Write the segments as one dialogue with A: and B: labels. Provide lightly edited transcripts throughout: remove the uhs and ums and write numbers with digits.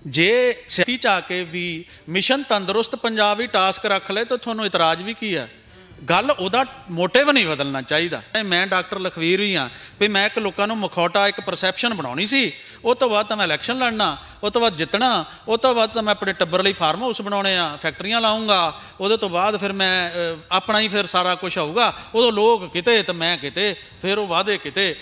A: जे सियासती च आके भी मिशन तंदुरुस्त पंजाब ही टास्क रख ले तो थोनों इतराज़ भी की है। गल उहदा मोटिव नहीं बदलना चाहिए। मैं डॉक्टर लखवीर ही हाँ भी मैं एक लोगों को मखौटा एक परसैप्शन बनानी सी, उस तो बाद तो मैं इलैक्शन लड़ना, उस तो बाद जितना, उस तो बाद तो मैं अपने टब्बर लिए फार्म हाउस बनाने आ, फैक्ट्रियां लाऊंगा, उस तो बाद फिर मैं अपना ही फिर सारा कुछ होगा। उदों लोग किते तो मैं किते, फिर वो वादे किते।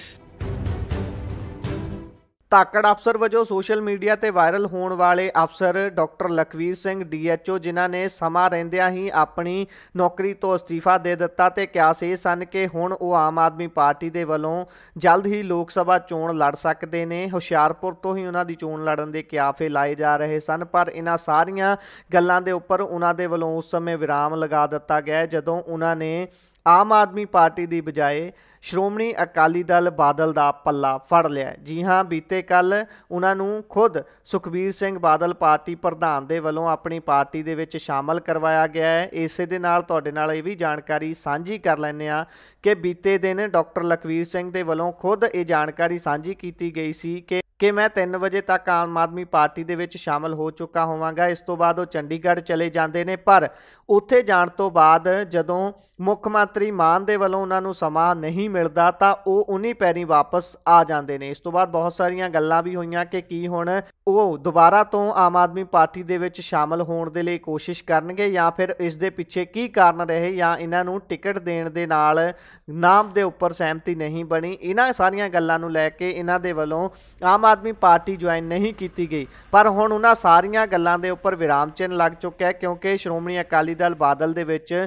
B: ਧਾਕੜ ਅਫਸਰ ਵਜੋਂ ਸੋਸ਼ਲ ਮੀਡੀਆ ਤੇ ਵਾਇਰਲ ਹੋਣ ਵਾਲੇ ਅਫਸਰ ਡਾਕਟਰ ਲਖਵੀਰ ਸਿੰਘ ਡੀਐਚਓ, ਜਿਨ੍ਹਾਂ ਨੇ ਸਮਾਂ ਰਹਿੰਦਿਆਂ ਹੀ ਆਪਣੀ ਨੌਕਰੀ ਤੋਂ ਅਸਤੀਫਾ ਦੇ ਦਿੱਤਾ ਤੇ ਕਿਆਸ ਇਹ ਸਨ ਕਿ ਹੁਣ ਉਹ ਆਮ ਆਦਮੀ ਪਾਰਟੀ ਦੇ ਵੱਲੋਂ ਜਲਦ ਹੀ ਲੋਕ ਸਭਾ ਚੋਣ ਲੜ ਸਕਦੇ ਨੇ। ਹੁਸ਼ਿਆਰਪੁਰ ਤੋਂ ਹੀ ਉਹਨਾਂ ਦੀ ਚੋਣ ਲੜਨ ਦੇ ਕਿਆਫੇ ਲਾਏ ਜਾ ਰਹੇ ਸਨ, ਪਰ ਇਹਨਾਂ ਸਾਰੀਆਂ ਗੱਲਾਂ ਦੇ ਉੱਪਰ ਉਹਨਾਂ ਦੇ ਵੱਲੋਂ ਉਸ ਸਮੇਂ ਵਿਰਾਮ ਲਗਾ ਦਿੱਤਾ ਗਿਆ ਜਦੋਂ ਉਹਨਾਂ ਨੇ ਆਮ ਆਦਮੀ ਪਾਰਟੀ ਦੀ ਬਜਾਏ ਸ਼੍ਰੋਮਣੀ ਅਕਾਲੀ ਦਲ ਬਾਦਲ ਦਾ ਪੱਲਾ ਫੜ ਲਿਆ। ਜੀ ਹਾਂ, ਬੀਤੇ ਕੱਲ੍ਹ ਉਹਨਾਂ ਨੂੰ ਖੁਦ ਸੁਖਬੀਰ ਸਿੰਘ ਬਾਦਲ ਪਾਰਟੀ ਪ੍ਰਧਾਨ ਦੇ ਵੱਲੋਂ ਆਪਣੀ ਪਾਰਟੀ ਦੇ ਵਿੱਚ ਸ਼ਾਮਲ ਕਰਵਾਇਆ ਗਿਆ ਹੈ। ਇਸੇ ਦੇ ਨਾਲ ਤੁਹਾਡੇ ਨਾਲ ਇਹ ਵੀ ਜਾਣਕਾਰੀ ਸਾਂਝੀ ਕਰ ਲੈਂਦੇ ਹਾਂ ਕਿ ਬੀਤੇ ਦਿਨ ਡਾਕਟਰ ਲਖਵੀਰ ਸਿੰਘ ਦੇ ਵੱਲੋਂ ਖੁਦ ਇਹ ਜਾਣਕਾਰੀ ਸਾਂਝੀ ਕੀਤੀ ਗਈ ਸੀ ਕਿ ਮੈਂ 3 ਵਜੇ ਤੱਕ ਆਮ ਆਦਮੀ ਪਾਰਟੀ ਦੇ ਵਿੱਚ ਸ਼ਾਮਲ ਹੋ ਚੁੱਕਾ ਹੋਵਾਂਗਾ। ਇਸ ਤੋਂ ਬਾਅਦ ਉਹ ਚੰਡੀਗੜ੍ਹ ਚਲੇ ਜਾਂਦੇ ਨੇ, ਪਰ ਉੱਥੇ ਜਾਣ ਤੋਂ ਬਾਅਦ ਜਦੋਂ ਮੁੱਖ ਮੰਤਰੀ ਮਾਨ ਦੇ ਵੱਲੋਂ ਉਹਨਾਂ ਨੂੰ ਸਮਾਂ ਨਹੀਂ ਮਿਲਦਾ ਤਾਂ ਉਹ ਉਨੀ ਪੈਰੀ ਵਾਪਸ ਆ ਜਾਂਦੇ ਨੇ। ਇਸ ਤੋਂ ਬਾਅਦ ਬਹੁਤ ਸਾਰੀਆਂ ਗੱਲਾਂ ਵੀ ਹੋਈਆਂ ਕਿ ਕੀ ਹੁਣ ਉਹ ਦੁਬਾਰਾ ਤੋਂ ਆਮ ਆਦਮੀ ਪਾਰਟੀ ਦੇ ਵਿੱਚ ਸ਼ਾਮਲ ਹੋਣ ਦੇ ਲਈ ਕੋਸ਼ਿਸ਼ ਕਰਨਗੇ ਜਾਂ ਫਿਰ ਇਸ ਦੇ ਪਿੱਛੇ ਕੀ ਕਾਰਨ ਰਹੇ ਜਾਂ ਇਹਨਾਂ ਨੂੰ ਟਿਕਟ ਦੇਣ ਦੇ ਨਾਲ ਨਾਮ ਦੇ ਉੱਪਰ ਸਹਿਮਤੀ ਨਹੀਂ ਬਣੀ। ਇਹਨਾਂ ਸਾਰੀਆਂ ਗੱਲਾਂ ਨੂੰ ਲੈ ਕੇ ਇਹਨਾਂ ਦੇ ਵੱਲੋਂ ਆਮ ਆਦਮੀ ਪਾਰਟੀ ਜੁਆਇਨ ਨਹੀਂ ਕੀਤੀ ਗਈ, ਪਰ ਹੁਣ ਉਹਨਾਂ ਸਾਰੀਆਂ ਗੱਲਾਂ ਦੇ ਉੱਪਰ ਵਿਰਾਮ ਚਿੰਨ੍ਹ ਲੱਗ ਚੁੱਕਿਆ ਕਿਉਂਕਿ ਸ਼੍ਰੋਮਣੀ ਅਕਾਲੀ ਦਲ ਬਾਦਲ ਦੇ ਵਿੱਚ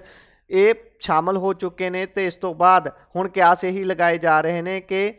B: ਇਹ ਸ਼ਾਮਲ ਹੋ ਚੁੱਕੇ ਨੇ। ਤੇ ਇਸ ਤੋਂ ਬਾਅਦ ਹੁਣ ਕਿਆਸ ਇਹੀ ਲਗਾਏ ਜਾ ਰਹੇ ਨੇ ਕਿ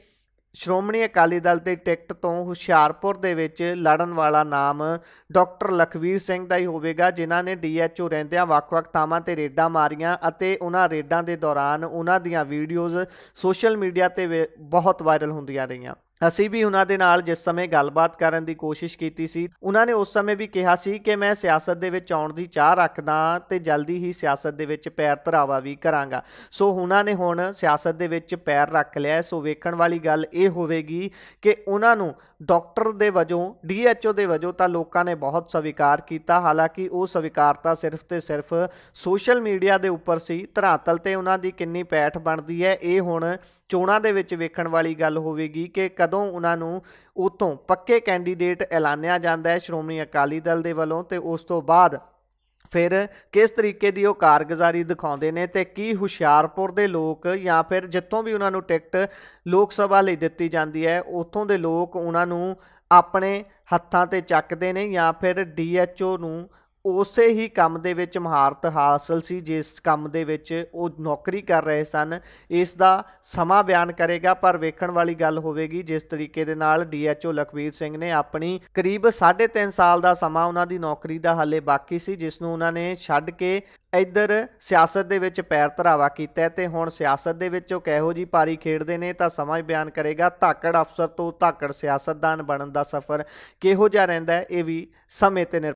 B: ਸ਼੍ਰੋਮਣੀ ਅਕਾਲੀ ਦਲ ਦੀ ਟਿਕਟ ਤੋਂ ਹੁਸ਼ਿਆਰਪੁਰ ਦੇ ਵਿੱਚ ਲੜਨ ਵਾਲਾ ਨਾਮ ਡਾਕਟਰ ਲਖਵੀਰ ਸਿੰਘ ਦਾ ਹੀ ਹੋਵੇਗਾ, ਜਿਨ੍ਹਾਂ ਨੇ ਡੀਐਚਓ ਰਹਿੰਦਿਆਂ ਵੱਖ-ਵੱਖ ਥਾਵਾਂ 'ਤੇ ਰੇਡਾਂ ਮਾਰੀਆਂ ਅਤੇ ਉਹਨਾਂ ਰੇਡਾਂ ਦੇ ਦੌਰਾਨ ਉਹਨਾਂ ਦੀਆਂ ਵੀਡੀਓਜ਼ ਸੋਸ਼ਲ ਮੀਡੀਆ 'ਤੇ ਬਹੁਤ ਵਾਇਰਲ ਹੁੰਦੀਆਂ ਰਹੀਆਂ। ਅਸੀਂ ਵੀ ਉਹਨਾਂ ਦੇ ਨਾਲ ਜਿਸ ਸਮੇਂ ਗੱਲਬਾਤ ਕਰਨ ਦੀ ਕੋਸ਼ਿਸ਼ ਕੀਤੀ ਸੀ, ਉਹਨਾਂ ਨੇ ਉਸ ਸਮੇਂ ਵੀ ਕਿਹਾ ਸੀ ਕਿ ਮੈਂ ਸਿਆਸਤ ਦੇ ਵਿੱਚ ਆਉਣ ਦੀ ਚਾਹ ਰੱਖਦਾ ਤੇ ਜਲਦੀ ਹੀ ਸਿਆਸਤ ਦੇ ਵਿੱਚ ਪੈਰ ਧਰਾਵਾ ਵੀ ਕਰਾਂਗਾ। ਸੋ ਉਹਨਾਂ ਨੇ ਹੁਣ ਸਿਆਸਤ ਦੇ ਵਿੱਚ ਪੈਰ ਰੱਖ ਲਿਆ। ਸੋ ਵੇਖਣ ਵਾਲੀ ਗੱਲ ਇਹ ਹੋਵੇਗੀ ਕਿ ਉਹਨਾਂ ਨੂੰ ਡਾਕਟਰ ਦੇ ਵਜੋਂ ਡੀਐਚਓ ਦੇ ਵਜੋਂ ਤਾਂ ਲੋਕਾਂ ਨੇ ਬਹੁਤ ਸਵੀਕਾਰ ਕੀਤਾ, ਹਾਲਾਂਕਿ ਉਹ ਸਵੀਕਾਰਤਾ ਸਿਰਫ ਤੇ ਸਿਰਫ ਸੋਸ਼ਲ ਮੀਡੀਆ ਦੇ ਉੱਪਰ ਸੀ। ਧਰਾਤਲ ਤੇ ਉਹਨਾਂ ਦੀ ਕਿੰਨੀ ਪੈਠ ਬਣਦੀ ਹੈ ਇਹ ਹੁਣ ਚੋਣਾਂ ਦੇ ਵਿੱਚ ਵੇਖਣ ਵਾਲੀ ਗੱਲ ਹੋਵੇਗੀ ਕਿ ਕਦੋਂ ਉਹਨਾਂ ਨੂੰ ਉਤੋਂ ਪੱਕੇ ਕੈਂਡੀਡੇਟ ਐਲਾਨਿਆ ਜਾਂਦਾ ਹੈ ਸ਼੍ਰੋਮਣੀ ਅਕਾਲੀ ਦਲ ਦੇ ਵੱਲੋਂ ਤੇ ਉਸ ਤੋਂ ਬਾਅਦ ਫਿਰ ਕਿਸ ਤਰੀਕੇ ਦੀ ਉਹ ਕਾਰਗੁਜ਼ਾਰੀ ਦਿਖਾਉਂਦੇ ਨੇ ਤੇ ਕੀ ਹੁਸ਼ਿਆਰਪੁਰ ਦੇ ਲੋਕ ਜਾਂ ਫਿਰ ਜਿੱਥੋਂ ਵੀ ਉਹਨਾਂ ਨੂੰ ਟਿਕਟ ਲੋਕ ਸਭਾ ਲਈ ਦਿੱਤੀ ਜਾਂਦੀ ਹੈ ਉੱਥੋਂ ਦੇ ਲੋਕ ਉਹਨਾਂ ਨੂੰ ਆਪਣੇ ਹੱਥਾਂ 'ਤੇ ਚੱਕਦੇ ਨੇ ਜਾਂ ਫਿਰ ਡੀਐਚਓ ਨੂੰ ਉਸੇ ਹੀ ਕੰਮ ਦੇ ਵਿੱਚ ਮਹਾਰਤ ਹਾਸਲ ਸੀ ਜਿਸ ਕੰਮ ਦੇ ਵਿੱਚ ਉਹ ਨੌਕਰੀ ਕਰ ਰਹੇ ਸਨ। ਇਸ ਦਾ ਸਮਾਂ ਬਿਆਨ ਕਰੇਗਾ, ਪਰ ਵੇਖਣ ਵਾਲੀ ਗੱਲ ਹੋਵੇਗੀ ਜਿਸ ਤਰੀਕੇ ਦੇ ਨਾਲ ਡੀਐਚਓ ਲਖਵੀਰ ਸਿੰਘ ਨੇ ਆਪਣੀ ਕਰੀਬ 3.5 ਸਾਲ ਦਾ ਸਮਾਂ ਉਹਨਾਂ ਦੀ ਨੌਕਰੀ ਦਾ ਹਾਲੇ ਬਾਕੀ ਸੀ, ਜਿਸ ਨੂੰ ਉਹਨਾਂ ਨੇ ਛੱਡ ਕੇ ਇੱਧਰ ਸਿਆਸਤ ਦੇ ਵਿੱਚ ਪੈਰ ਧਰਾਵਾ ਕੀਤਾ ਤੇ ਹੁਣ ਸਿਆਸਤ ਦੇ ਵਿੱਚ ਉਹ ਕਿਹੋ ਜਿਹੀ ਪਾਰੀ ਖੇਡਦੇ ਨੇ ਤਾਂ ਸਮਾਂ ਹੀ ਬਿਆਨ ਕਰੇਗਾ। ਧਾਕੜ ਅਫਸਰ ਤੋਂ ਧਾਕੜ ਸਿਆਸਤਦਾਨ ਬਣਨ ਦਾ ਸਫ਼ਰ ਕਿਹੋ ਜਿਹਾ ਰਹਿੰਦਾ ਹੈ ਇਹ ਵੀ ਸਮੇਂ ਤੇ